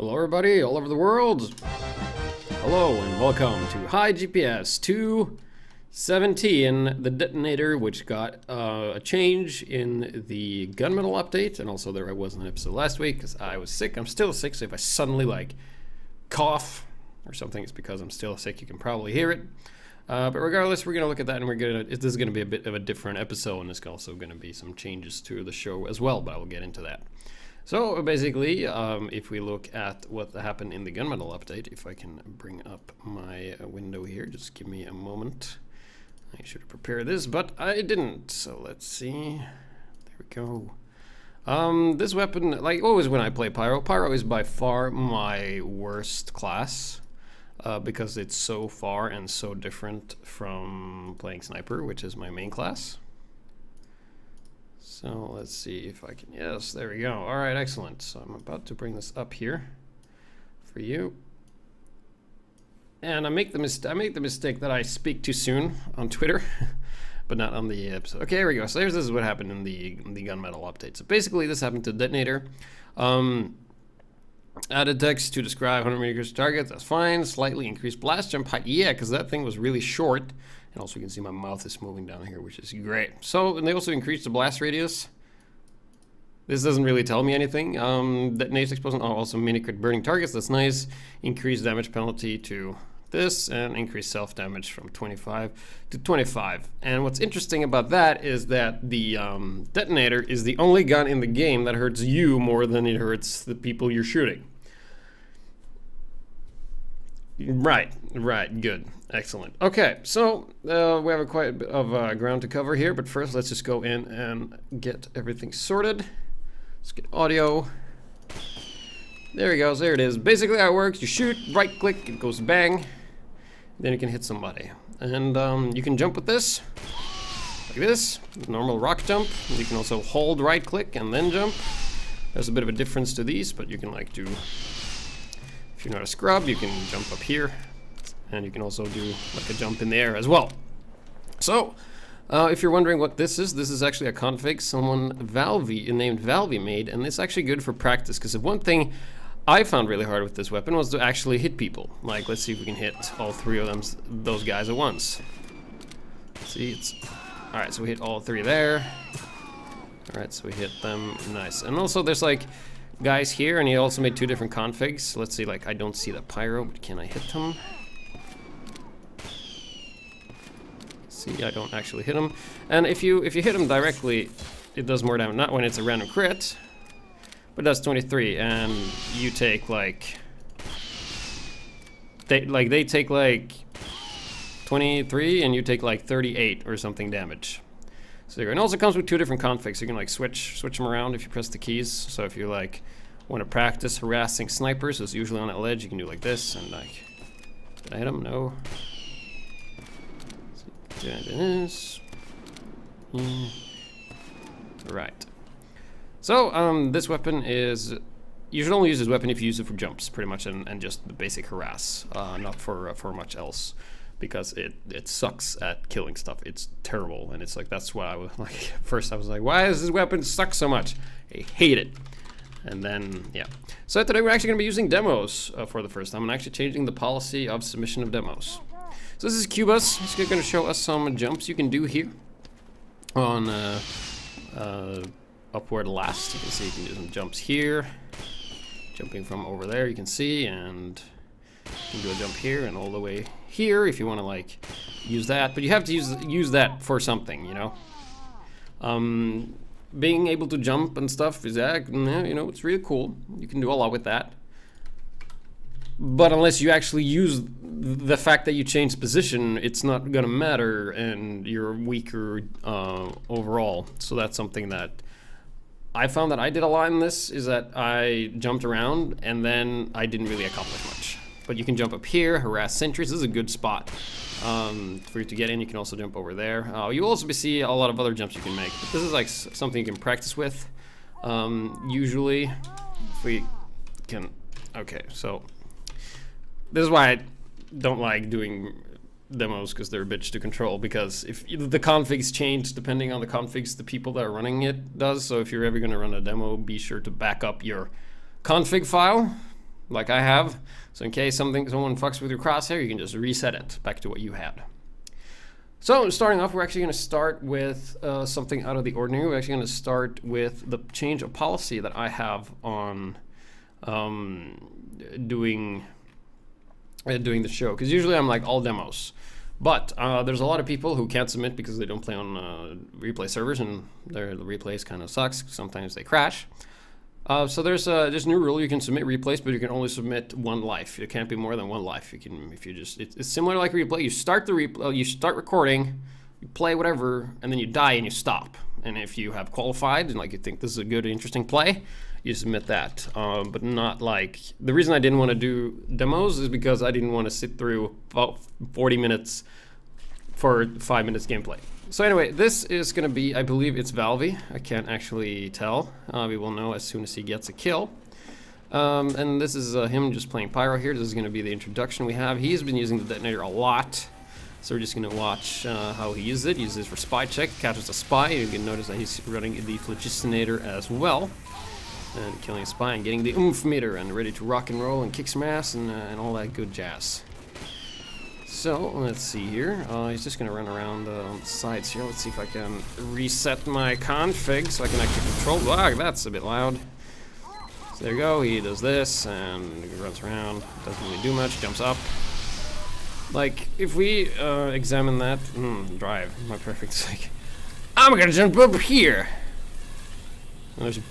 Hello everybody, all over the world. Hello and welcome to HiGPS 2.17, the Detonator, which got a change in the gunmetal update, and also there wasn't an episode last week because I was sick. I'm still sick, so if I suddenly like cough or something, it's because I'm still sick. You can probably hear it. But regardless, we're gonna look at that, and this is gonna be a bit of a different episode, and there's also gonna be some changes to the show as well, but I will get into that. So basically, if we look at what happened in the gunmetal update, if I can bring up my window here, just give me a moment. I should have prepared this, but I didn't. So let's see. There we go. This weapon, like always when I play Pyro, Pyro is by far my worst class because it's so far and so different from playing Sniper, which is my main class. So let's see if I can, yes, there we go. All right, excellent. So I'm about to bring this up here for you. And I make the mistake that I speak too soon on Twitter, but not on the episode. Okay, here we go. So this is what happened in the gunmetal update. So basically this happened to Detonator. Added text to describe 100 meters target, that's fine. Slightly increased blast jump height, yeah, because that thing was really short. And also you can see my mouth is moving down here, which is great. So, and they also increased the blast radius. This doesn't really tell me anything. Detonates explosion, also mini-crit burning targets, that's nice. Increased damage penalty to this, and increased self-damage from 25 to 25. And what's interesting about that is that the Detonator is the only gun in the game that hurts you more than it hurts the people you're shooting. Right, good, excellent. Okay, so we have quite a bit of ground to cover here, but first let's just go in and get everything sorted. Let's get audio. There he goes, there it is. Basically how it works, you shoot, right click, it goes bang, then you can hit somebody. And you can jump with this, like this, normal rock jump. You can also hold right click and then jump. There's a bit of a difference to these, but you can like do, if you're not a scrub, you can jump up here, and you can also do like a jump in the air as well. So, if you're wondering what this is actually a config someone named Valvey made, and it's actually good for practice, because one thing I found really hard with this weapon was to actually hit people. Like, let's see if we can hit all three of those guys at once. See, it's, all right, so we hit all three there. All right, so we hit them, nice. And also there's like guys here, and he also made two different configs. Let's see, like, I don't see the Pyro, but can I hit him? See, I don't actually hit him. And if you hit him directly, it does more damage. Not when it's a random crit, but that's 23, and you take like they take like 23, and you take like 38 or something damage. So it also comes with two different configs. You can like switch them around if you press the keys. So if you like want to practice harassing snipers, it's usually on that ledge, you can do like this and like, did I hit him? No. So, there it is. Right. So this weapon is, you should only use this weapon if you use it for jumps, pretty much, and just the basic harass, not for much else. Because it sucks at killing stuff. It's terrible, and it's like, that's why I was like, first I was like, why does this weapon suck so much? I hate it. And then, yeah. So today we're actually gonna be using demos for the first time, and actually changing the policy of submission of demos. So this is Cubus. It's gonna show us some jumps you can do here on upward last. You can see you can do some jumps here. Jumping from over there, you can see, and you can do a jump here and all the way here if you want to like use that, but you have to use that for something, you know. Being able to jump and stuff is that, you know, it's really cool. You can do a lot with that, but unless you actually use the fact that you change position, it's not gonna matter, and you're weaker overall. So that's something that I found that I did a lot in this, is that I jumped around and then I didn't really accomplish much. But you can jump up here, harass sentries. This is a good spot for you to get in. You can also jump over there. You'll also see a lot of other jumps you can make. But this is like something you can practice with. Usually, if we can, okay, so this is why I don't like doing demos, because they're a bitch to control, because if the configs change depending on the configs the people that are running it does. So if you're ever going to run a demo, be sure to back up your config file like I have. So in case someone fucks with your crosshair, you can just reset it back to what you had. So starting off, we're actually going to start with something out of the ordinary. We're actually going to start with the change of policy that I have on doing the show. Because usually I'm like all demos. But there's a lot of people who can't submit because they don't play on replay servers, and the replays kind of sucks. Sometimes they crash. So there's a new rule. You can submit replays, but you can only submit one life. It can't be more than one life. You can, if you just, it's similar like replay. You start the replay, you start recording, you play whatever, and then you die and you stop. And if you have qualified and like you think this is a good, interesting play, you submit that. But not like, the reason I didn't want to do demos is because I didn't want to sit through about 40 minutes for 5 minutes gameplay. So anyway, this is going to be, I believe it's Valvey. I can't actually tell. We will know as soon as he gets a kill. And this is him just playing Pyro here. This is going to be the introduction we have. He's been using the detonator a lot. So we're just going to watch how he uses it. He uses it for spy check, catches a spy. You can notice that he's running the Phlogistonator as well. And killing a spy and getting the oomph meter and ready to rock and roll and kick some ass and all that good jazz. So, let's see here. He's just going to run around on the sides here. Let's see if I can reset my config so I can actually control. Wow, that's a bit loud. So there you go. He does this and he runs around. Doesn't really do much. Jumps up. Like, if we examine that... drive. My perfect... Like, I'm going to jump up here. And there's a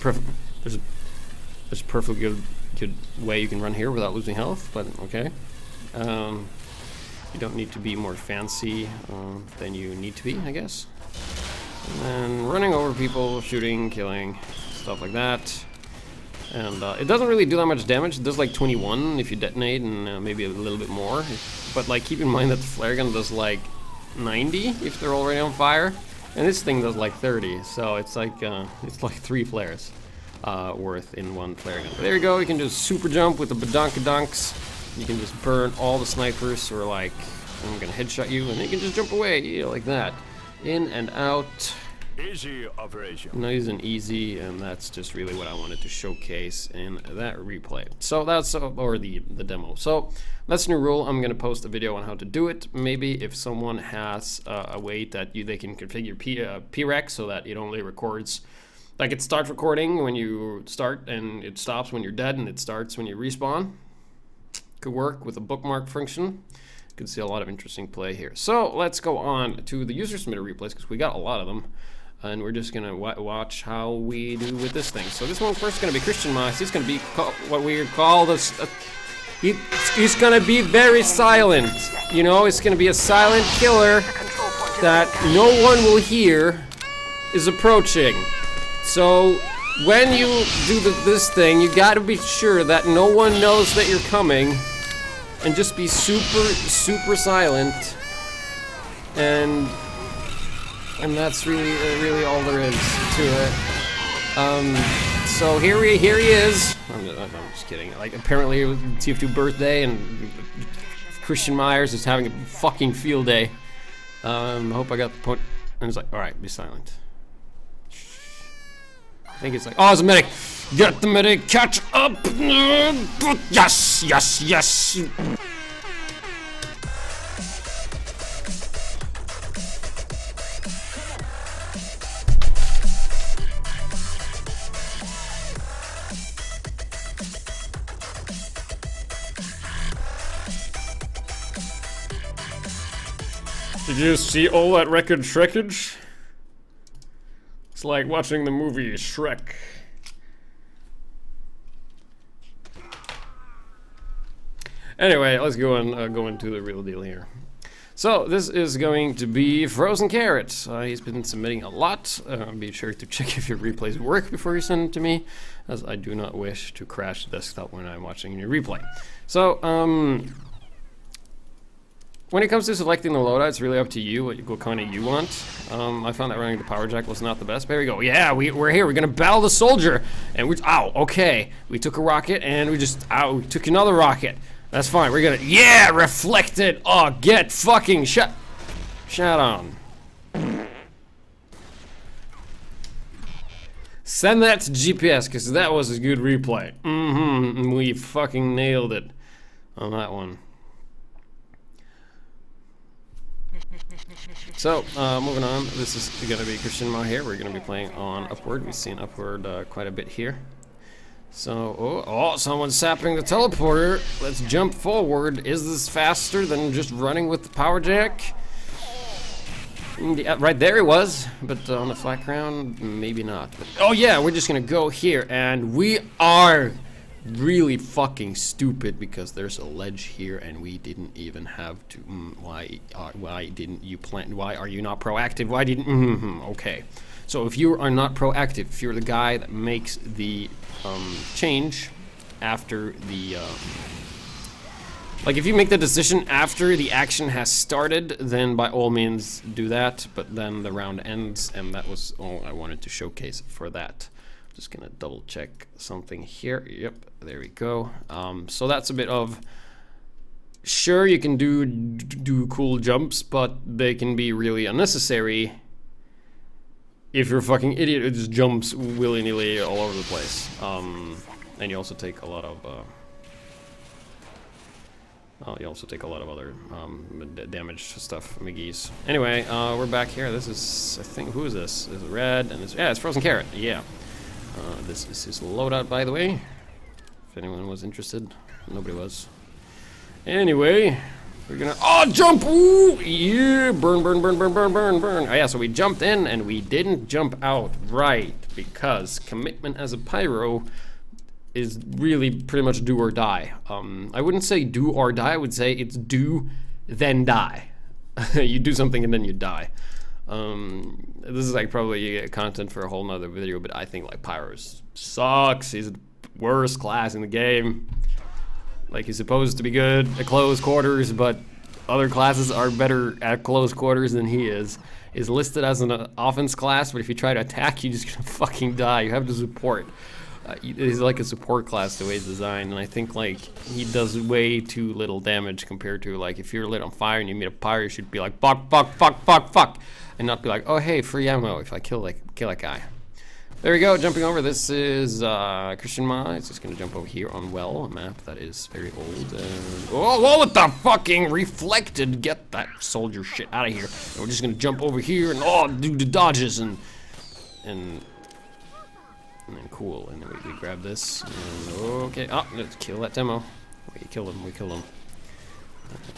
perfect good way you can run here without losing health, but okay. You don't need to be more fancy than you need to be, I guess. And then running over people, shooting, killing, stuff like that. And it doesn't really do that much damage. It does like 21 if you detonate, and maybe a little bit more. But like, keep in mind that the flare gun does like 90 if they're already on fire, and this thing does like 30. So it's like 3 flares worth in one flare gun. But there you go. You can do a super jump with the badonkadonks. You can just burn all the snipers who are like, I'm gonna headshot you, and you can just jump away, yeah, like that. In and out. Easy operation. Nice and easy, and that's just really what I wanted to showcase in that replay. So that's, or the demo. So that's the new rule. I'm gonna post a video on how to do it. Maybe if someone has a way that they can configure PREC so that it only records, like it starts recording when you start, and it stops when you're dead, and it starts when you respawn. Could work with a bookmark function. You can see a lot of interesting play here. So let's go on to the user submitted replays because we got a lot of them, and we're just gonna watch how we do with this thing. So this one first is gonna be Christian Moss. He's gonna be what we call this. He's gonna be very silent. You know, it's gonna be a silent killer that no one will hear is approaching. So when you do this thing, you gotta be sure that no one knows that you're coming. And just be super silent, and that's really all there is to it. So here he is. I'm just kidding. Like, apparently it was TF2 birthday, and Christian Myers is having a fucking field day. Hope I got the point. And it's like, all right, be silent. I think it's like, oh, it's a medic. Get the medic, catch up! Yes, yes, yes! Did you see all that record shrekage? It's like watching the movie Shrek. Anyway, let's go into the real deal here. So this is going to be Frozen Carrot. He's been submitting a lot. Be sure to check if your replays work before you send them to me, as I do not wish to crash the desktop when I'm watching your replay. So when it comes to selecting the loadout, it's really up to you what kind of you want. I found that running the power jack was not the best. There we go. Yeah, we're here. We're gonna battle the soldier, and okay. We took a rocket, and we took another rocket. That's fine. We're gonna, yeah, reflect it. Oh, get fucking shut on. Send that to GPS, because that was a good replay. We fucking nailed it on that one. So, moving on, this is going to be Christian Ma here. We're going to be playing on Upward. We've seen Upward quite a bit here. So, oh, someone's sapping the teleporter. Let's jump forward. Is this faster than just running with the power jack? Yeah, right there it was, but on the flat ground, maybe not. But, oh yeah, we're just going to go here, and we are really fucking stupid because there's a ledge here and we didn't even have to. Why didn't you plant? Why are you not proactive? Why didn't? Okay, so if you are not proactive, if you're the guy that makes the change after the like if you make the decision after the action has started, then by all means do that, but then the round ends, and that was all I wanted to showcase for that. Just gonna double check something here. Yep, there we go. So that's a bit of, sure, you can do cool jumps, but they can be really unnecessary if you're a fucking idiot who just jumps willy-nilly all over the place. And you also take a lot of you also take a lot of other damage stuff, McGee's. Anyway, we're back here. This is, I think, who is this? This is Red, and this, yeah, it's Frozen Carrot. Yeah. This is his loadout, by the way. If anyone was interested, nobody was. Anyway, we're gonna, oh, jump! Ooh, yeah, burn, burn, burn, burn, burn, burn, burn. Oh yeah, so we jumped in and we didn't jump out, right? Because commitment as a pyro is really pretty much do or die. I wouldn't say do or die. I would say it's do, then die. You do something and then you die. This is like probably content for a whole nother video, but I think like Pyro sucks. He's the worst class in the game. Like, he's supposed to be good at close quarters, but other classes are better at close quarters than he is. He's listed as an offense class, but if you try to attack, you're just gonna fucking die. You have to support. He's like a support class the way it's designed, and I think like he does way too little damage compared to like if you're lit on fire and you meet a pyro, you should be like fuck, fuck, fuck, fuck, fuck, and not be like, oh hey, free ammo if I kill that guy. There we go, jumping over. This is Christian Ma. It's just gonna jump over here on Well, a map that is very old. Oh, what the fucking reflected? Get that soldier shit out of here. And we're just gonna jump over here and do the dodges and then cool. And then we grab this. And, okay, let's kill that demo. We killed him.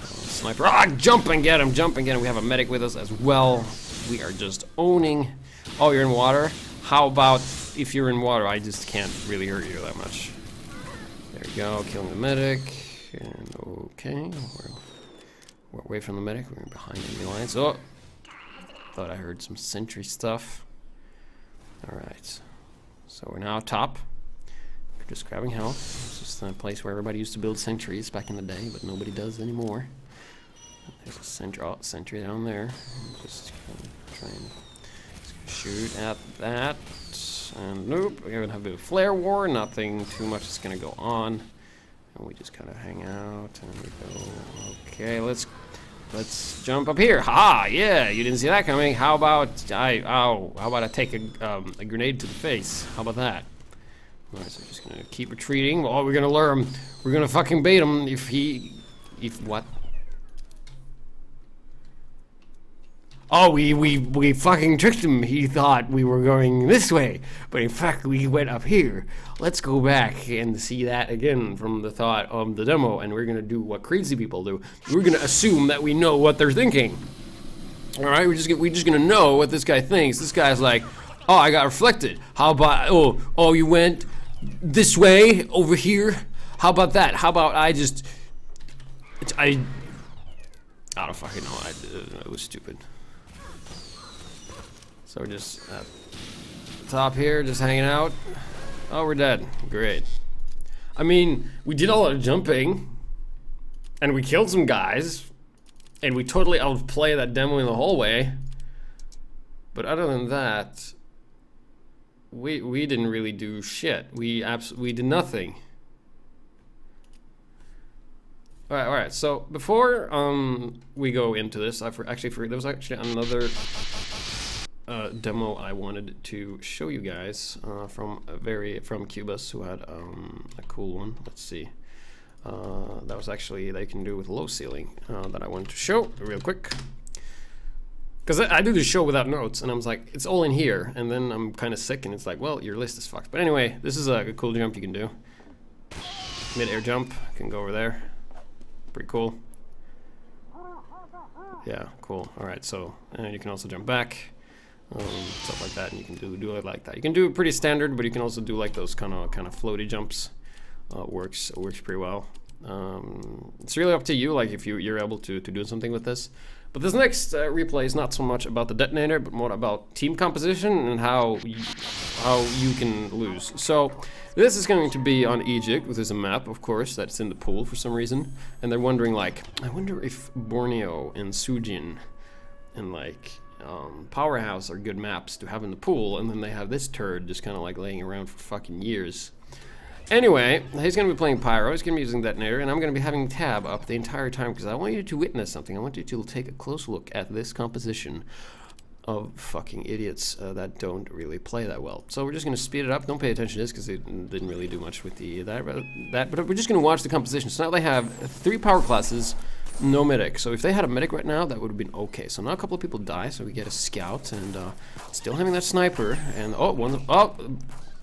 Sniper. Jump and get him, jump and get him. We have a medic with us as well. We are just owning. Oh, you're in water? How about if you're in water? I just can't really hurt you that much. There we go, killing the medic. And okay, we're away from the medic. We're behind enemy lines. Oh, thought I heard some sentry stuff. All right, so we're now top. We're just grabbing health. It's just a place where everybody used to build sentries back in the day, but nobody does anymore. There's a sentry down there. Just try and shoot at that, and nope, we're gonna have a bit of flare war, nothing too much is gonna go on, and we just kind of hang out, and we go, okay, let's jump up here. Ha, yeah, you didn't see that coming. How about how about I take a grenade to the face? How about that? All right, so we're just gonna keep retreating. Well, we're gonna lure him. We're gonna fucking bait him if what? Oh, we fucking tricked him. He thought we were going this way, but in fact we went up here. Let's go back and see that again from the thought of the demo, and we're gonna do what crazy people do. We're gonna assume that we know what they're thinking. All right, we're just gonna know what this guy thinks. This guy's like, oh, I got reflected. How about oh you went this way over here? How about that? How about I don't fucking know. It was stupid. So we're just at the top here, just hanging out. Oh, we're dead. Great. I mean, we did a lot of jumping, and we killed some guys, and we totally outplayed that demo in the hallway. But other than that, we didn't really do shit. We did nothing. All right. So before we go into this, there was actually another. demo I wanted to show you guys from Cubus, who had a cool one. Let's see. That was actually they can do with low ceiling that I wanted to show real quick. Because I do this show without notes, and I was like, it's all in here, and then I'm kind of sick, and it's like, well, your list is fucked. But anyway, this is a cool jump you can do. Mid-air jump, can go over there. Pretty cool. Yeah, cool. All right, so you can also jump back, stuff like that, and you can do it like that. You can do it pretty standard, but you can also do like those kind of floaty jumps. Works pretty well. It's really up to you, like if you're able to do something with this. But this next replay is not so much about the detonator, but more about team composition and how you can lose. So this is going to be on Egypt, which is a map, of course, that's in the pool for some reason. And they're wondering, like, I wonder if Borneo and Sujin and like Powerhouse are good maps to have in the pool, and then they have this turd just kind of like laying around for fucking years. Anyway, he's going to be playing Pyro, he's going to be using Detonator, and I'm going to be having Tab up the entire time because I want you to witness something. I want you to take a close look at this composition of fucking idiots that don't really play that well. So we're just going to speed it up. Don't pay attention to this because they didn't really do much with that, but we're just going to watch the composition. So now they have 3 power classes, no medic. So if they had a medic right now, that would have been okay. So now a couple of people die, so we get a scout, and still having that sniper, and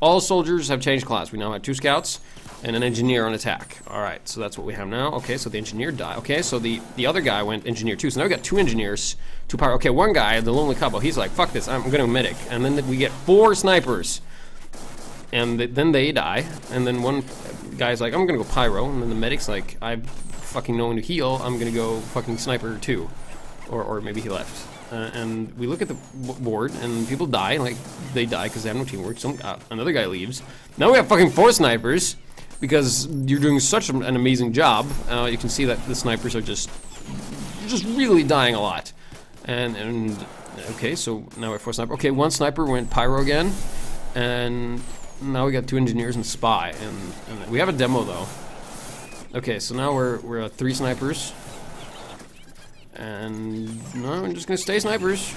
all soldiers have changed class. We now have 2 scouts and an engineer on attack. All right, so that's what we have now. Okay, so the engineer died. Okay, so the other guy went engineer too. So now we got 2 engineers, 2 power. Okay, one guy, the lonely couple, he's like, fuck this, I'm gonna medic. And then we get 4 snipers. And then they die. And then one guy's like, I'm gonna go pyro. And then the medic's like, I fucking know when to heal. I'm gonna go fucking sniper too. Or maybe he left. And we look at the board, and people die, like, they die because they have no teamwork. Another guy leaves. Now we have fucking 4 snipers, because you're doing such an amazing job. You can see that the snipers are just really dying a lot. And okay, so now we have 4 snipers. Okay, 1 sniper went pyro again, and now we got 2 engineers and spy, and we have a demo though. Okay, so now we're at 3 snipers. And no, I'm just gonna stay snipers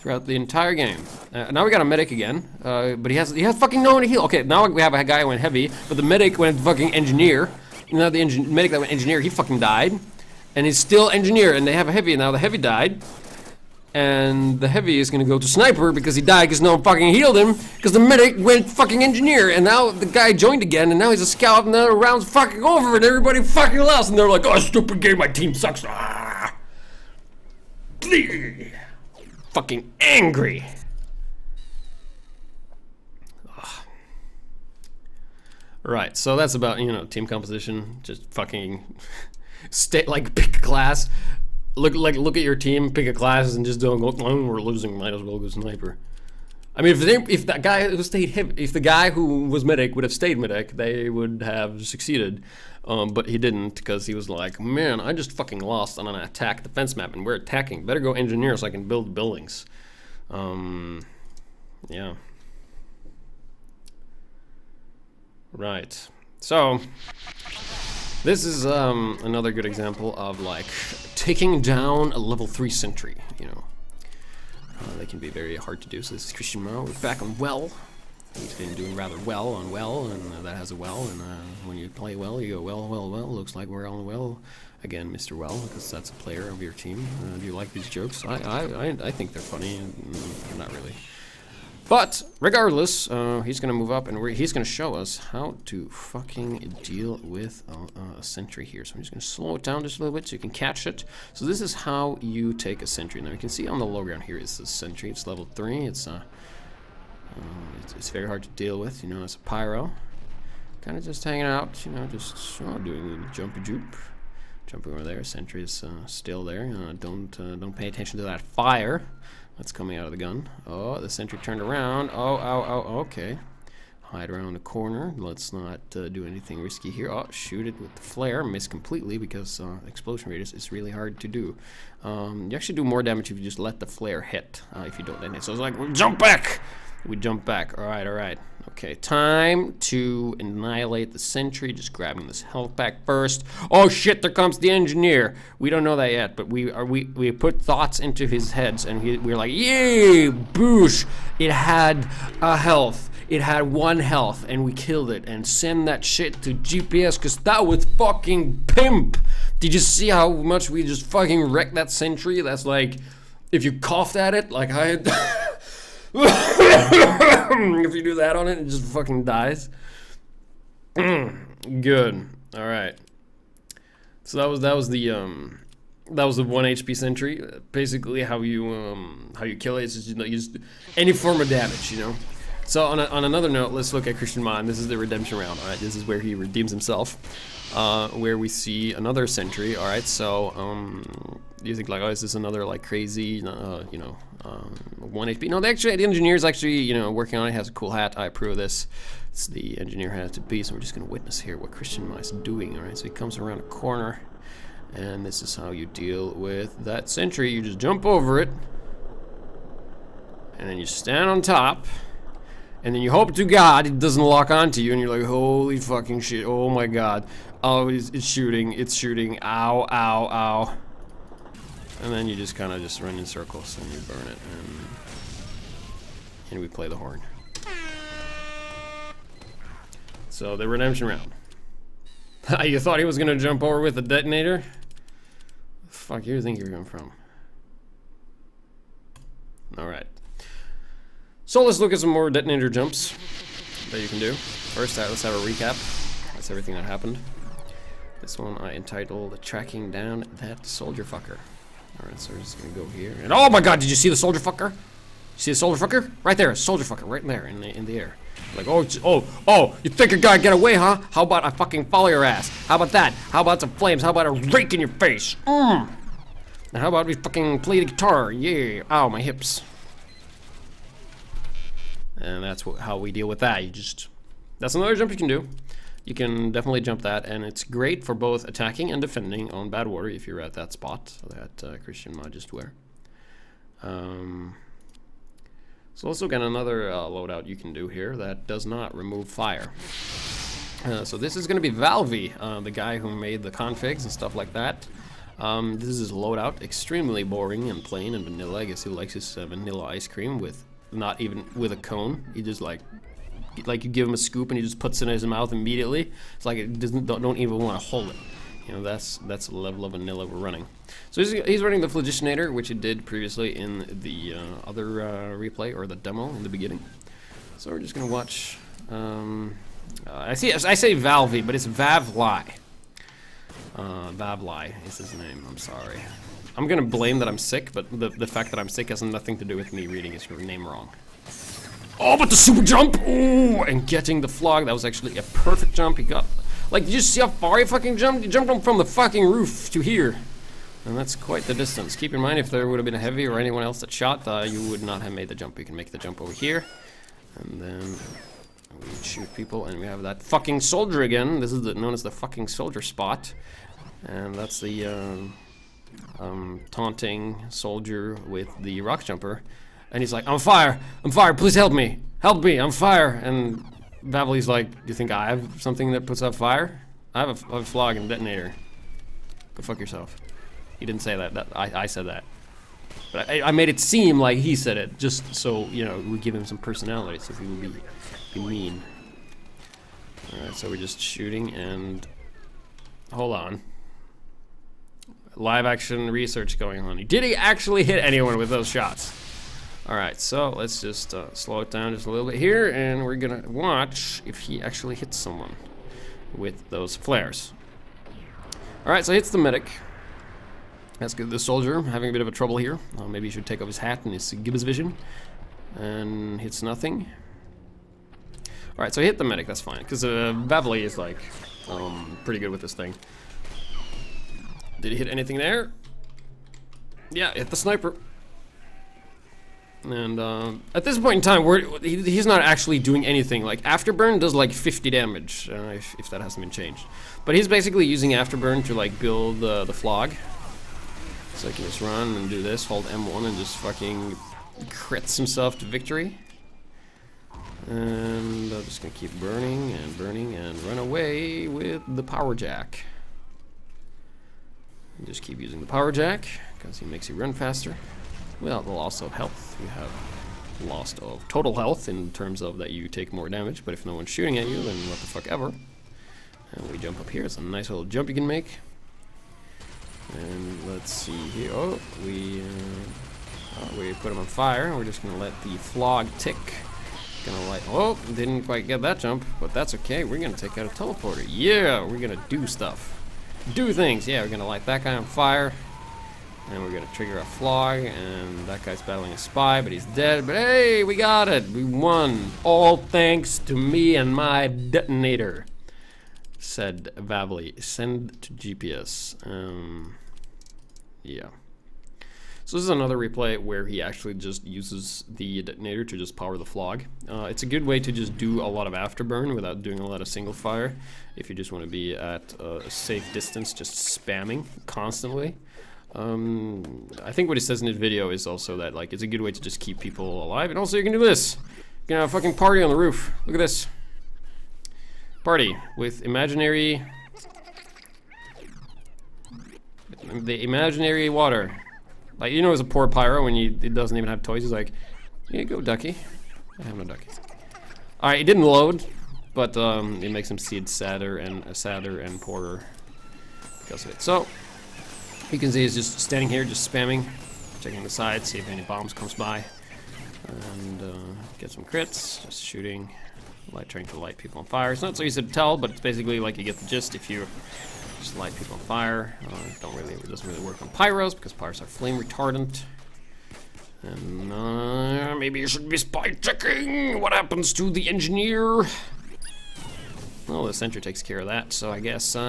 throughout the entire game. Now we got a medic again, but he has fucking no one to heal. Okay, now we have a guy who went heavy, but the medic went fucking engineer. Now the medic that went engineer, he fucking died, and he's still engineer. And they have a heavy, and now the heavy died, and the heavy is gonna go to sniper because he died because no one fucking healed him because the medic went fucking engineer. And now the guy joined again, and now he's a scout, and now the round's fucking over, and everybody fucking lost, and they're like, oh, stupid game, my team sucks. Fucking angry. Ugh. Right, so that's about, you know, team composition. Just fucking pick a class. Look at your team, pick a class, and just don't go. Oh, we're losing. Might as well go sniper. I mean, if that guy who stayed if the guy who was medic would have stayed medic, they would have succeeded. But he didn't, because he was like, man, I just fucking lost on an attack defense map, and we're attacking. Better go engineer so I can build buildings. Yeah. Right. So this is another good example of like taking down a level 3 sentry. You know, they can be very hard to do. So this is Christian Mao. We're back on well. He's been doing rather well on well, and that has a well, and when you play well, you go well, well, well. Looks like we're on well again, Mr. Well, because that's a player of your team. Do you like these jokes? I think they're funny, and not really. But regardless, he's gonna move up, and he's gonna show us how to fucking deal with a sentry here. So I'm just gonna slow it down just a little bit so you can catch it. So this is how you take a sentry. Now you can see on the low ground here is the sentry. It's level 3. It's very hard to deal with, you know. It's a pyro, kind of just hanging out, you know, just doing a jumpy joop, jumping over there. Sentry is still there. Don't pay attention to that fire that's coming out of the gun. Oh, the sentry turned around. Oh, okay. Hide around the corner. Let's not do anything risky here. Oh, shoot it with the flare. Miss completely because explosion radius is really hard to do. You actually do more damage if you just let the flare hit. If you don't detonate. So it's like, jump back. We jump back. All right. Okay, time to annihilate the sentry. Just grabbing this health pack first. Oh shit, there comes the engineer. We don't know that yet, but we put thoughts into his heads, and we're like, yay, boosh. It had a health. It had 1 health, and we killed it, and send that shit to GPS, because that was fucking pimp. Did you see how much we just fucking wrecked that sentry? That's like, if you coughed at it, like I had... If you do that on it, it just fucking dies. Good. All right. So that was the 1 HP sentry. Basically, how you kill it is just, you just any form of damage, you know. So on another note, let's look at Christian Mod. This is the redemption round. All right, this is where he redeems himself. Where we see another sentry. All right, so you think like, oh, is this another like crazy, 1 HP? No, the engineer's actually, you know, working on it. Has a cool hat. I approve of this. It's the engineer hat to be. So we're just gonna witness here what Christian Mod is doing. All right, so he comes around a corner, and this is how you deal with that sentry. You just jump over it, and then you stand on top. And then you hope to God it doesn't lock onto you, and you're like, holy fucking shit, oh my god. Oh, it's shooting, ow, ow, ow. And then you just kind of just run in circles, and you burn it, and we play the horn. So, the redemption round. You thought he was gonna jump over with a detonator? The fuck you think you're going from? Alright. So let's look at some more detonator jumps that you can do. First, let's have a recap. That's everything that happened. This one I entitled Tracking Down That Soldier Fucker. Alright, so we're just gonna go here. And oh my god, did you see the soldier fucker? See the soldier fucker? Right there, soldier fucker, right there in the air. Like, oh, you think a guy get away, huh? How about I fucking follow your ass? How about that? How about some flames? How about a rake in your face? And how about we fucking play the guitar? Yeah, ow, my hips. And that's how we deal with that. That's another jump you can do. You can definitely jump that, and it's great for both attacking and defending on bad water if you're at that spot that Christian Mod just were. So also got another loadout you can do here that does not remove fire. So this is going to be Valvey, the guy who made the configs and stuff like that. This is his loadout, extremely boring and plain and vanilla. I guess he likes his vanilla ice cream with not even with a cone. He just like you give him a scoop and he just puts it in his mouth immediately. It's like it don't even want to hold it. You know, that's the level of vanilla we're running. So he's running the Phlogistonator, which he did previously in the other replay or the demo in the beginning. So we're just gonna watch. I say Valvey, but it's Vavly. Vavly is his name. I'm sorry. I'm gonna blame that I'm sick, but the fact that I'm sick has nothing to do with me reading his name wrong. Oh, but the super jump! Ooh, and getting the Phlog, that was actually a perfect jump. He got, like, did you see how far he fucking jumped? He jumped from the fucking roof to here. And that's quite the distance. Keep in mind, if there would have been a heavy or anyone else that shot, you would not have made the jump. You can make the jump over here. And then we shoot people, and we have that fucking soldier again. This is known as the fucking soldier spot. And that's the taunting soldier with the rock jumper, and he's like, I'm fire, please help me, I'm fire. And Vavely's like, do you think I have something that puts out fire? I have a Phlog and a detonator. Go fuck yourself. He didn't say that, I said that, but I made it seem like he said it, just so, you know, we give him some personality, so he would be mean. Alright, so we're just shooting, and hold on. Live action research going on. Did he actually hit anyone with those shots? Alright, so let's just slow it down just a little bit here, and we're gonna watch if he actually hits someone with those flares. Alright, so hits the medic. That's good. The soldier having a bit of a trouble here. Maybe he should take off his hat and his gibbous vision. And hits nothing. Alright, so he hit the medic, that's fine. Because Vavely is like pretty good with this thing. Did he hit anything there? Yeah, hit the sniper. And at this point in time, he's not actually doing anything. Like, Afterburn does like 50 damage, if that hasn't been changed. But he's basically using Afterburn to like build the Phlog. So he can just run and do this, hold M1 and just fucking crits himself to victory. And I'm just gonna keep burning and run away with the power jack. Just keep using the power jack because he makes you run faster. Well, loss of health. You have loss of total health in terms of that you take more damage, but if no one's shooting at you, then what the fuck ever. And we jump up here. It's a nice little jump you can make. And let's see here. Oh, we put him on fire. We're just gonna let the Phlog tick. Gonna light. Oh, didn't quite get that jump, but that's okay. We're gonna take out a teleporter. Yeah, we're gonna do stuff, do things. Yeah, we're gonna light that guy on fire, and we're gonna trigger a Phlog. And that guy's battling a spy, but he's dead. But hey, we got it. We won. All thanks to me and my detonator. Said Vavly. Send to GPS. Yeah. So this is another replay where he actually just uses the detonator to just power the Phlog. It's a good way to just do a lot of afterburn without doing a lot of single fire. If you just want to be at a safe distance, just spamming constantly. I think what he says in his video is also that like it's a good way to just keep people alive. And also you can do this. You can have a fucking party on the roof. Look at this. Party with imaginary... the imaginary water. Like, you know, as a poor Pyro, when it doesn't even have toys, he's like, here you go, ducky. I have no ducky. Alright, it didn't load, but it makes him see it sadder and poorer because of it. So, you can see he's just standing here, just spamming, checking the side, see if any bombs comes by, and get some crits, just shooting, trying to light people on fire. It's not so easy to tell, but it's basically like you get the gist if you just light people on fire. It doesn't really work on Pyros because Pyros are flame retardant. And maybe you should be spy checking what happens to the engineer. Well, the Sentry takes care of that, so I guess he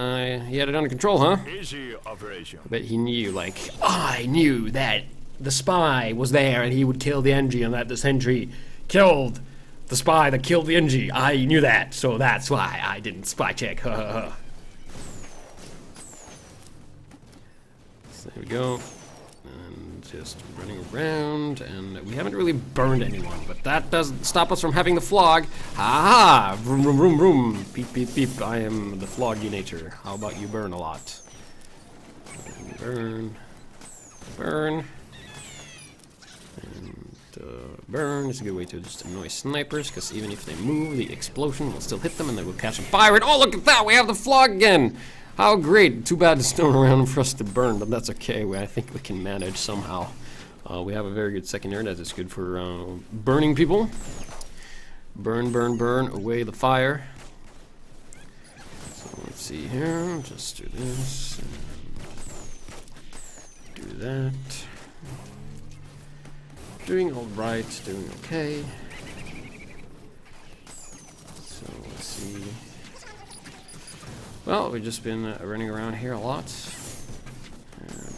had it under control, huh? Easy operation. I bet he knew, like, I knew that the spy was there and he would kill the NG and that the Sentry killed the spy that killed the NG. I knew that, so that's why I didn't spy check. Ha ha ha. There we go, and just running around, and we haven't really burned anyone, but that doesn't stop us from having the Phlog. Ha ha! Vroom, vroom, vroom, vroom. Beep, beep, beep. I am the Phloginator. How about you burn a lot? Burn. Burn. And burn is a good way to just annoy snipers, because even if they move, the explosion will still hit them, and they will catch on fire. And oh, look at that! We have the Phlog again! How great. Too bad there's no one around for us to burn, but that's okay. I think we can manage somehow. We have a very good secondary that is good for burning people. Burn, burn, burn away the fire. So let's see here. Just do this. Do that. Doing all right. Doing okay. So let's see. Well, we've just been running around here a lot, and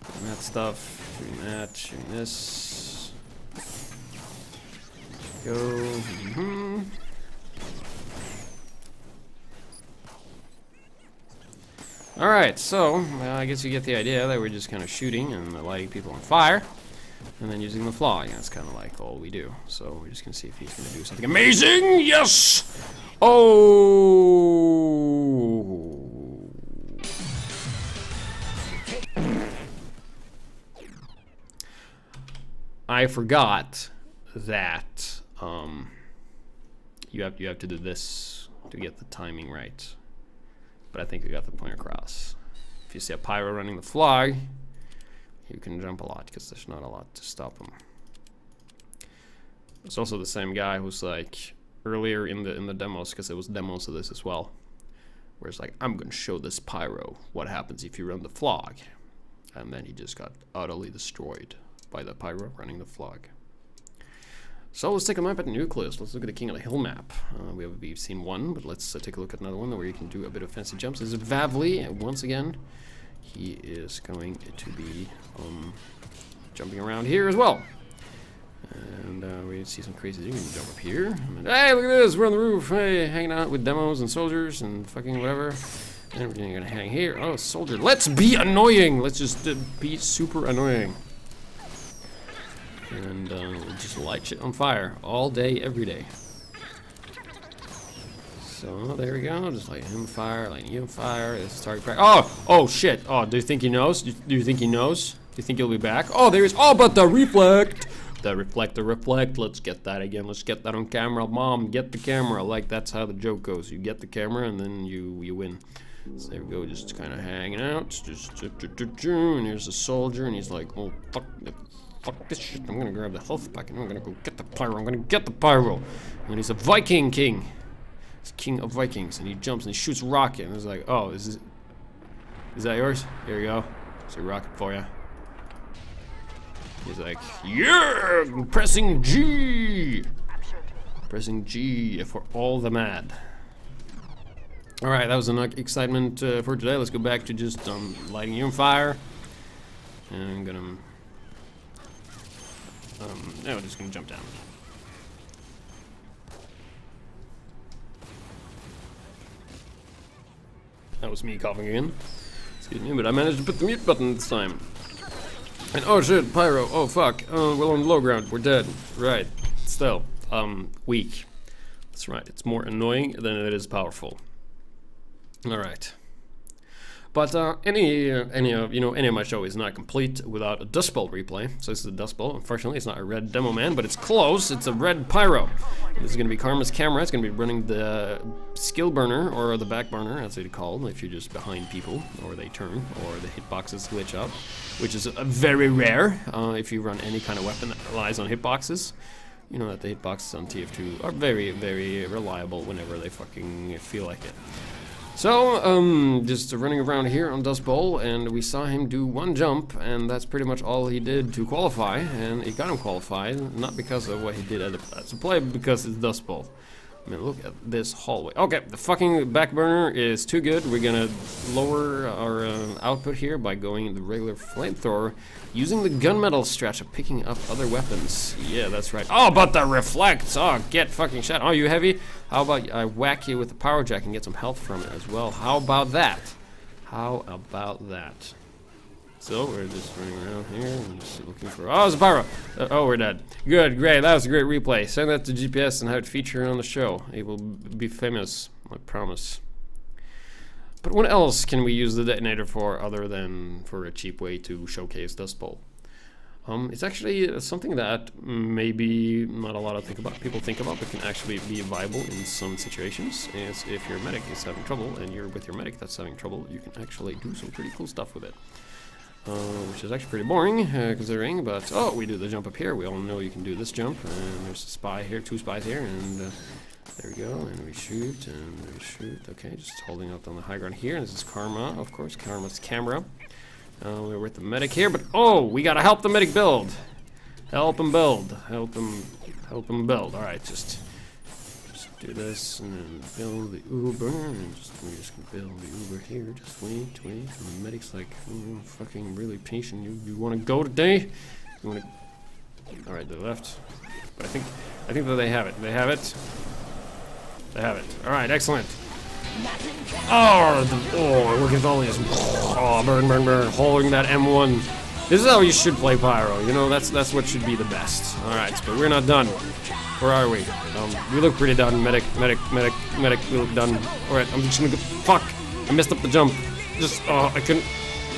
doing that stuff, doing that, shooting this, go, Alright, so, I guess you get the idea that we're just kind of shooting and lighting people on fire, and then using the Phlog. That's kind of like all we do. So we're just going to see if he's going to do something amazing. Yes! Oh! I forgot that you have to do this to get the timing right. But I think we got the point across. If you see a Pyro running the Phlog, you can jump a lot because there's not a lot to stop him. It's also the same guy who's like earlier in the demos, because there was demos of this as well, where it's like, I'm gonna show this Pyro what happens if you run the Phlog, and then he just got utterly destroyed by the Pyro running the Phlog. So let's take a map at Nucleus. Let's look at the King of the Hill map. We've seen one, but let's take a look at another one where you can do a bit of fancy jumps. This is Vavly, and once again, he is going to be jumping around here as well. And we see some crazy things. You can jump up here. And, hey, look at this! We're on the roof. Hey, hanging out with demos and soldiers and fucking whatever. And we're gonna hang here. Oh, soldier. Let's be annoying. Let's just be super annoying. And we'll just light shit on fire all day, every day. So there we go. Just light him on fire, light you on fire. It's target crack. Oh, oh shit. Oh, do you think he knows? Do you think he knows? Do you think he'll be back? Oh, there he is. Oh, but the reflect. The reflect. Let's get that again. Let's get that on camera. Mom, get the camera. Like, that's how the joke goes. You get the camera and then you win. So there we go. Just kind of hanging out. Just and here's the soldier, and he's like, oh fuck this shit. I'm gonna grab the health pack and I'm gonna go get the pyro. I'm gonna get the pyro. And he's a Viking king. He's king of Vikings, and he jumps and he shoots rocket. And it's like, oh, is that yours? Here you go. It's a rocket for you. He's like, yeah, pressing G. Pressing G for all the mad. All right, that was enough excitement for today. Let's go back to just lighting you on fire. And I'm gonna, no, we're just gonna jump down. That was me coughing again. Excuse me, but I managed to put the mute button this time. And oh shit, pyro, oh fuck, we're on the low ground, we're dead. Right, still, weak. That's right, it's more annoying than it is powerful. Alright. But any of my show is not complete without a Dust Bowl replay. So this is a Dust Bowl. Unfortunately, it's not a red demo man, but it's close. It's a red pyro. And this is going to be Karma's camera. It's going to be running the skill burner, or the back burner, as it's called, if you're just behind people, or they turn, or the hitboxes glitch up, which is very rare if you run any kind of weapon that relies on hitboxes. You know that the hitboxes on TF2 are very, very reliable whenever they fucking feel like it. So, just running around here on Dust Bowl, and we saw him do one jump, and that's pretty much all he did to qualify, and it got him qualified, not because of what he did as a play, but because it's Dust Bowl. I mean, look at this hallway. Okay, the fucking back burner is too good. We're gonna lower our output here by going the regular flamethrower, using the gunmetal stretch of picking up other weapons. Yeah, that's right. Oh, but the reflects! Oh, get fucking shot. Oh, you heavy? How about I whack you with the power jack and get some health from it as well? How about that? How about that? So we're just running around here and just looking for. Oh, it's a pyro. Oh, we're dead. Good, great. That was a great replay. Send that to GPS and have it featured on the show. It will be famous, I promise. But what else can we use the detonator for other than for a cheap way to showcase Dust Bowl? It's actually something that maybe not a lot of people think about, but can actually be viable in some situations. Is if your medic is having trouble and you're with your medic that's having trouble, you can actually do some pretty cool stuff with it. Which is actually pretty boring, considering, but, oh, we do the jump up here. We all know you can do this jump, and there's a spy here, 2 spies here, and there we go, and we shoot, and we shoot. Okay, just holding up on the high ground here, and this is Karma, of course, Karma's camera. We're with the medic here, but, oh, we gotta help the medic build. Help him build. Help him build. Alright, just do this, and then build the Uber, and we're just gonna build the Uber here. Just wait, and the medic's like, fucking really patient. You want to go today? You want to? All right, they left. But I think that they have it. They have it. They have it. All right, excellent. Oh, look at all these. Oh, burn, holding that M1. This is how you should play Pyro. You know, that's what should be the best. All right, but we're not done. Where are we? We look pretty done. Medic. We look done. All right, I'm just gonna go. Fuck! I messed up the jump. Just, I couldn't.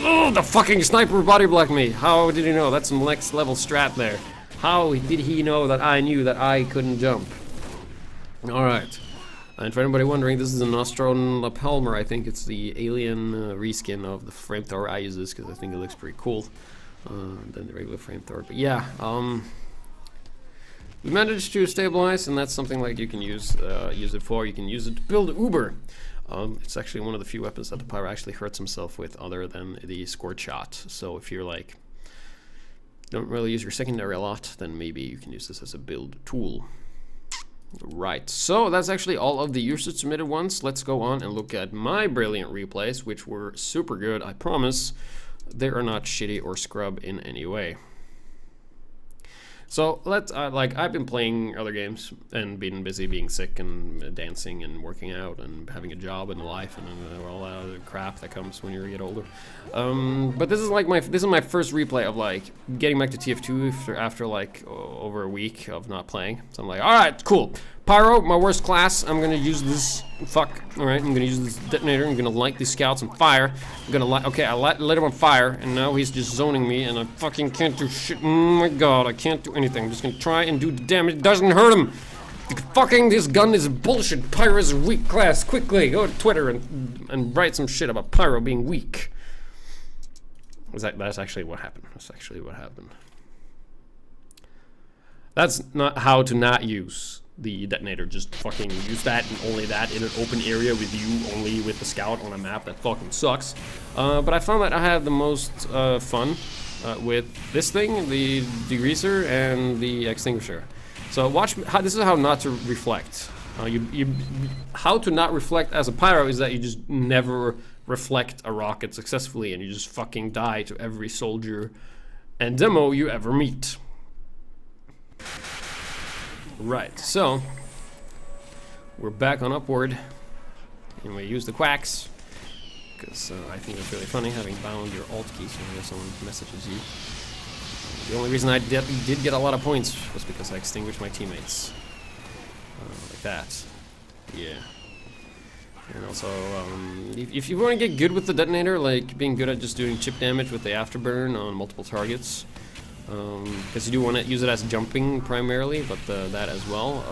Oh, the fucking sniper body blocked me. How did he know? That's some next level strat there. How did he know that I knew that I couldn't jump? All right. And for anybody wondering, this is an Nostron Lapalmer. I think it's the alien reskin of the flamethrower I use this because I think it looks pretty cool than the regular flamethrower. But yeah, we managed to stabilize, and that's something like you can use it for. You can use it to build Uber. It's actually one of the few weapons that the Pyro actually hurts himself with, other than the squirt shot. So if you're like don't really use your secondary a lot, then maybe you can use this as a build tool. Right, so that's actually all of the user submitted ones. Let's go on and look at my brilliant replays, which were super good. I promise they are not shitty or scrub in any way. So let's like I've been playing other games and been busy being sick and dancing and working out and having a job and a life and all that other crap that comes when you get older. But this is like my first replay of like getting back to TF2 after like over a week of not playing. So I'm like, all right, cool. Pyro, my worst class. I'm gonna use this. Fuck. All right, I'm gonna use this detonator. I'm gonna light these scouts on fire. I'm gonna light. Okay, I lit him on fire, and now he's just zoning me, and I fucking can't do shit. Oh my god, I can't do anything. I'm just gonna try and do the damage. It doesn't hurt him. Fucking this gun is bullshit. Pyro is a weak class. Quickly go to Twitter and write some shit about Pyro being weak. That's actually what happened. That's actually what happened. That's not how to not use the detonator. Just fucking use that and only that in an open area with you only with the scout on a map that fucking sucks. But I found that I had the most fun with this thing, the degreaser, and the extinguisher. So watch how this is how not to reflect. How to not reflect as a pyro is that you just never reflect a rocket successfully and you just fucking die to every soldier and demo you ever meet. Right, so we're back on upward, and we use the quacks because I think it's really funny having bound your alt keys whenever someone messages you. The only reason I did get a lot of points was because I extinguished my teammates like that. Yeah. And also, if you want to get good with the detonator, like being good at just doing chip damage with the afterburn on multiple targets. Because you do want to use it as jumping primarily, but that as well.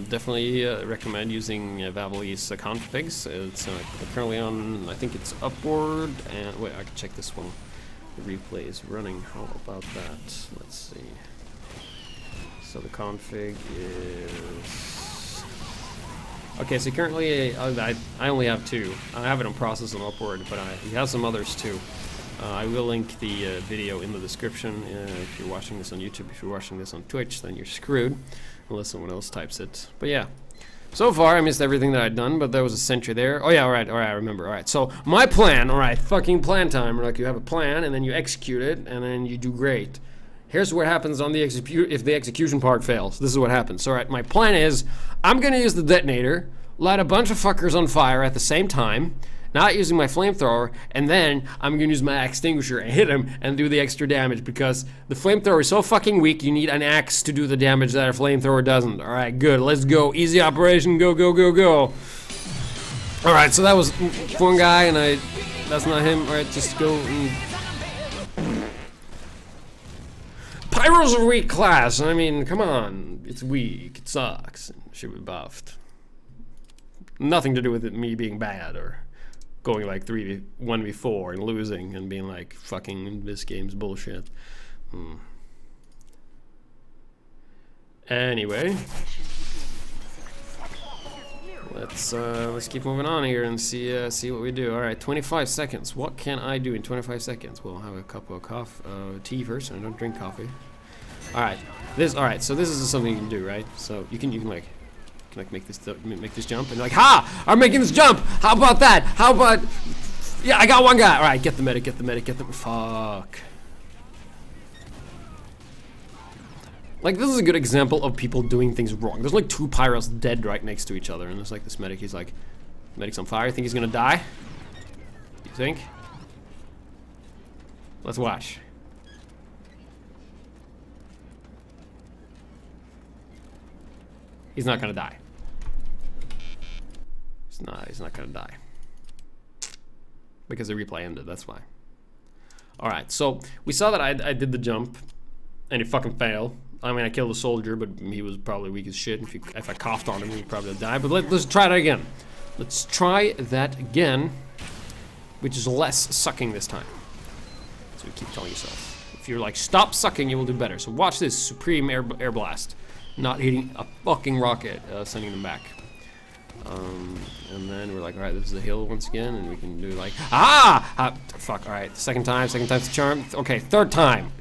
Definitely recommend using Vavely's configs. It's currently on, I think it's upward, and wait, I can check this one. The replay is running. How about that? Let's see. So the config is okay. So currently, I only have 2. I have it on process on upward, but he has some others too. I will link the video in the description if you're watching this on YouTube. If you're watching this on Twitch, then you're screwed, unless someone else types it. But yeah, so far I missed everything that I'd done, but there was a sentry there. Oh yeah, alright, I remember. Alright, so my plan, alright, fucking plan time. Like you have a plan, and then you execute it, and then you do great. Here's what happens on the if the execution part fails. This is what happens. Alright, my plan is, I'm gonna use the detonator, light a bunch of fuckers on fire at the same time, not using my flamethrower, and then I'm gonna use my extinguisher and hit him and do the extra damage because the flamethrower is so fucking weak. You need an axe to do the damage that a flamethrower doesn't. All right, good. Let's go. Easy operation. Go, go, go, go. All right, so that was one guy, and that's not him. All right, just go. Pyro's a weak class. I mean, come on. It's weak. It sucks. It should be buffed. Nothing to do with it me being bad or going like 1v4 and losing and being like, fucking this game's bullshit. Anyway, let's keep moving on here and see what we do. All right, 25 seconds. What can I do in 25 seconds? Well, I'll have a cup of tea first. I don't drink coffee. All right, so this is something you can do, right? So you can like make this jump and like, ha! I'm making this jump. How about that? How about, yeah, I got one guy. All right, get the medic, get the medic, get the, fuck. Like, this is a good example of people doing things wrong. There's like 2 pyros dead right next to each other, and there's like this medic. He's like, medic's on fire. You think he's gonna die? You think? Let's watch. He's not gonna die. He's not gonna die. Because the replay ended, that's why. Alright, so we saw that I did the jump, and he fucking failed. I mean, I killed a soldier, but he was probably weak as shit. If I coughed on him, he'd probably die. But let's try that again. Let's try that again, which is less sucking this time. So you keep telling yourself. If you're like, stop sucking, you will do better. So watch this supreme air blast. Not hitting a fucking rocket, sending them back. And then we're like, all right, this is the hill once again, and we can do like, fuck, all right, second time's the charm. Okay, third time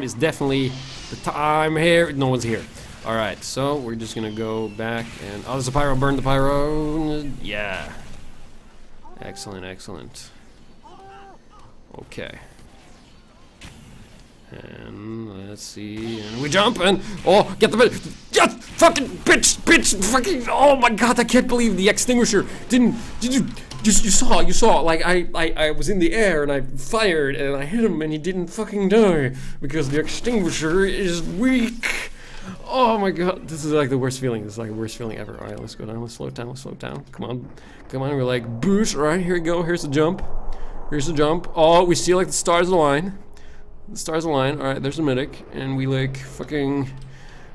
is definitely the time here. No one's here. All right, so we're just gonna go back and, oh, there's a pyro, burn the pyro. Yeah. Excellent, excellent. Okay. And let's see, and we jump, and oh, get the bit. Yes, fucking bitch, fucking. Oh my god, I can't believe the extinguisher didn't. You saw. Like I was in the air and I fired and I hit him and he didn't fucking die because the extinguisher is weak. Oh my god, this is like the worst feeling. This is like the worst feeling ever. All right, let's go down. Let's slow it down. Let's slow it down. Come on. We're like boosh. All right, here we go. Here's the jump. Oh, we see like the stars align. All right, there's a medic, and we like fucking.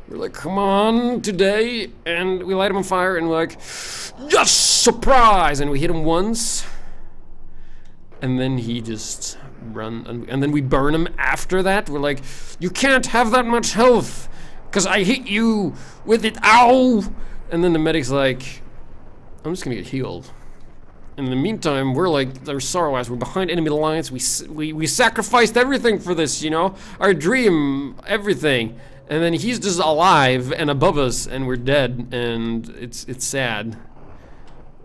We're like, come on, today, and we light him on fire, and we're like, yes, surprise, and we hit him once, and then he just run, and then we burn him after that. We're like, you can't have that much health, because I hit you with it, ow, and then the medic's like, I'm just gonna get healed. In the meantime, we're like, there's sorrow as we're behind enemy lines. We sacrificed everything for this, you know, our dream, everything, and then he's just alive and above us, and we're dead, and it's sad.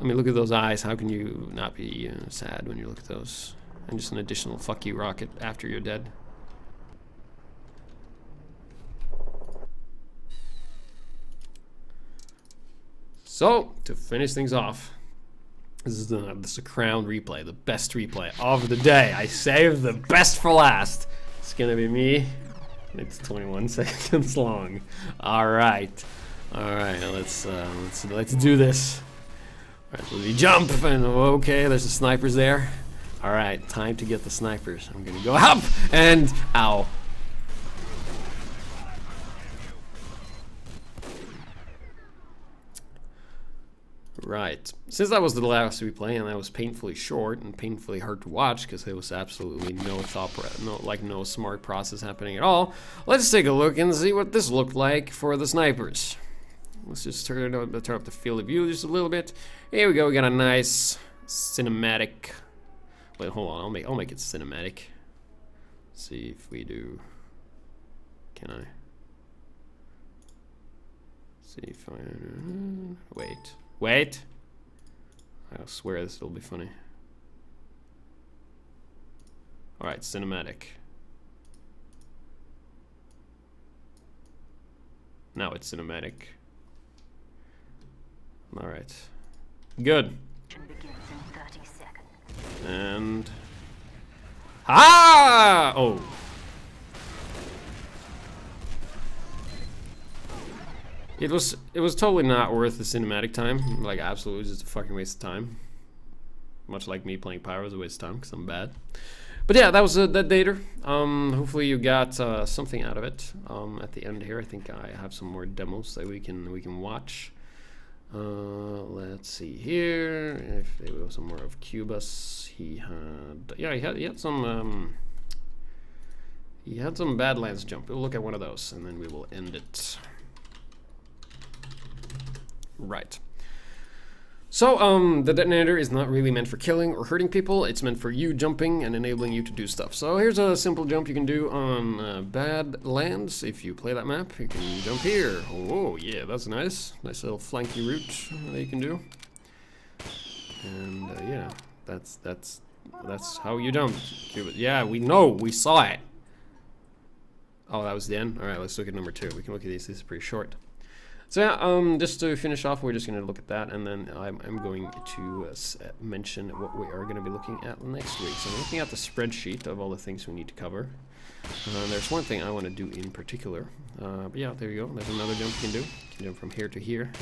I mean, look at those eyes. How can you not be sad when you look at those? And just an additional fuck you rocket after you're dead. So to finish things off. This is a crown replay, the best replay of the day. I saved the best for last. It's gonna be me. It's 21 seconds long. All right, let's do this. All right, so we jump, and okay, there's the snipers there. All right, time to get the snipers. I'm gonna go up, and ow. Right, since that was the last replay and that was painfully short and painfully hard to watch because there was absolutely no smart process happening at all, let's take a look and see what this looked like for the snipers. Let's just turn up the field of view just a little bit. Here we go, we got a nice cinematic. Wait, hold on, I'll make it cinematic. Let's see if we do. Can I? See if I Wait. I swear this will be funny. Alright, cinematic. Now it's cinematic. Alright. Good. And... Ah! Oh. It was totally not worth the cinematic time. Like, absolutely just a fucking waste of time. Much like me playing Pyro is a waste of time because I'm bad. But yeah, that was a Detonator. Hopefully you got something out of it. At the end here, I think I have some more demos that we can watch. Let's see here. If there was some more of Cubus, he had some Badlands jump. We'll look at one of those and then we will end it. Right. So, the detonator is not really meant for killing or hurting people. It's meant for you jumping and enabling you to do stuff. So here's a simple jump you can do on Badlands. If you play that map, you can jump here. Oh yeah, that's nice. Nice little flanky route that you can do. And yeah, that's how you jump. Yeah, we saw it. Oh, that was the end. All right, let's look at number 2. We can look at these. This is pretty short. So yeah, just to finish off, we're just going to look at that, and then I'm going to mention what we are going to be looking at next week. So I'm looking at the spreadsheet of all the things we need to cover. There's one thing I want to do in particular. But yeah, there you go. There's another jump you can do. You can jump from here to here.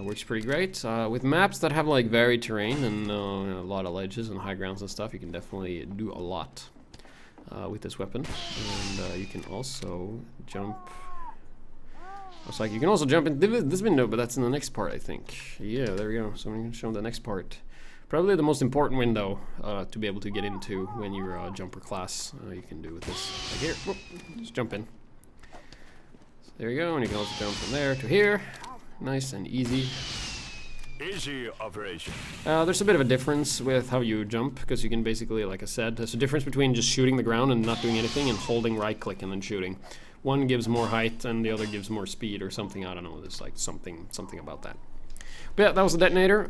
Works pretty great. With maps that have like varied terrain and a lot of ledges and high grounds and stuff, you can definitely do a lot with this weapon. And you can also jump... It's like you can also jump in this window, but that's in the next part, I think. Yeah, there we go. So I'm going to show the next part. Probably the most important window to be able to get into when you're a jumper class. You can do with this. Like here, whoop, just jump in. So there you go, and you can also jump from there to here. Nice and easy. Easy operation. There's a bit of a difference with how you jump, because you can basically, like I said, there's a difference between just shooting the ground and not doing anything and holding right click and then shooting. One gives more height and the other gives more speed or something. I don't know. There's like something about that. But yeah, that was the detonator.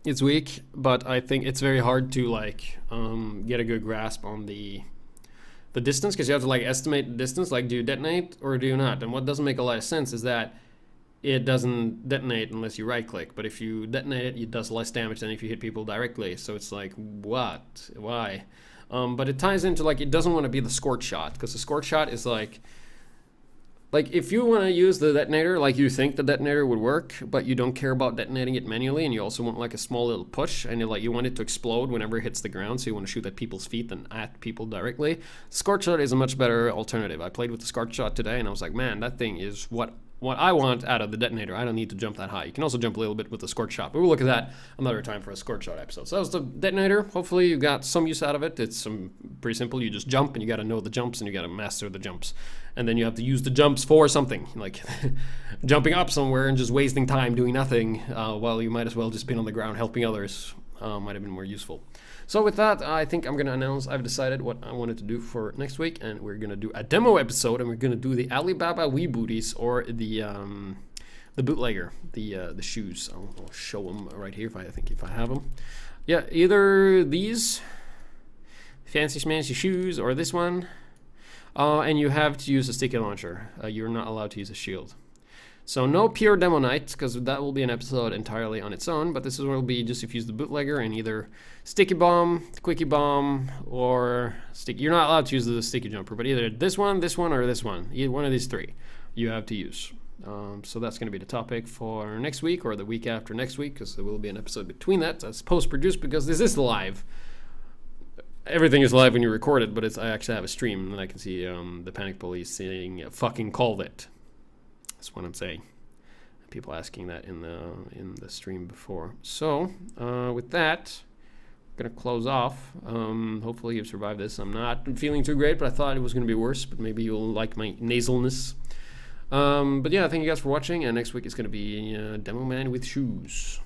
It's weak, but I think it's very hard to like get a good grasp on the the distance, because you have to like estimate the distance, like do you detonate or do you not? And what doesn't make a lot of sense is that it doesn't detonate unless you right click, but if you detonate it, it does less damage than if you hit people directly. So it's like, what? Why? But it ties into like, it doesn't want to be the scorch shot, because the scorch shot is like if you want to use the detonator, like you think the detonator would work, but you don't care about detonating it manually, and you also want like a small little push, and you want it to explode whenever it hits the ground, so you want to shoot at people's feet than at people directly. Scorch shot is a much better alternative. I played with the scorch shot today, and I was like, man, that thing is what I want out of the detonator. I don't need to jump that high. You can also jump a little bit with the scorch shot, but we'll look at that another time for a scorch shot episode. So that was the detonator. Hopefully you got some use out of it. It's pretty simple. You just jump, and you got to know the jumps, and you got to master the jumps. And then you have to use the jumps for something, like jumping up somewhere and just wasting time doing nothing, while you might as well just be on the ground helping others. Might have been more useful. So with that, I think I'm going to announce I've decided what I wanted to do for next week, and we're going to do a demo episode, and we're going to do the Alibaba Wee Booties, or the bootlegger, the shoes. I'll show them right here if I have them. Yeah, either these fancy schmancy shoes or this one, and you have to use a sticky launcher. You're not allowed to use a shield. So no pure demo night, because that will be an episode entirely on its own, but this will be just if you use the bootlegger and either sticky bomb, quickie bomb, or sticky. You're not allowed to use the sticky jumper, but either this one, or this one. Either one of these three you have to use. So that's going to be the topic for next week, or the week after next week, because there will be an episode between that. That's post-produced because this is live. Everything is live when you record it, but I actually have a stream, and I can see the Panic Police saying, fucking called it. That's what I'm saying. People asking that in the stream before. So with that, I'm gonna close off. Hopefully you've survived this. I'm not feeling too great, but I thought it was gonna be worse. But maybe you'll like my nasalness. But yeah, thank you guys for watching. And next week is gonna be Demo Man with Shoes.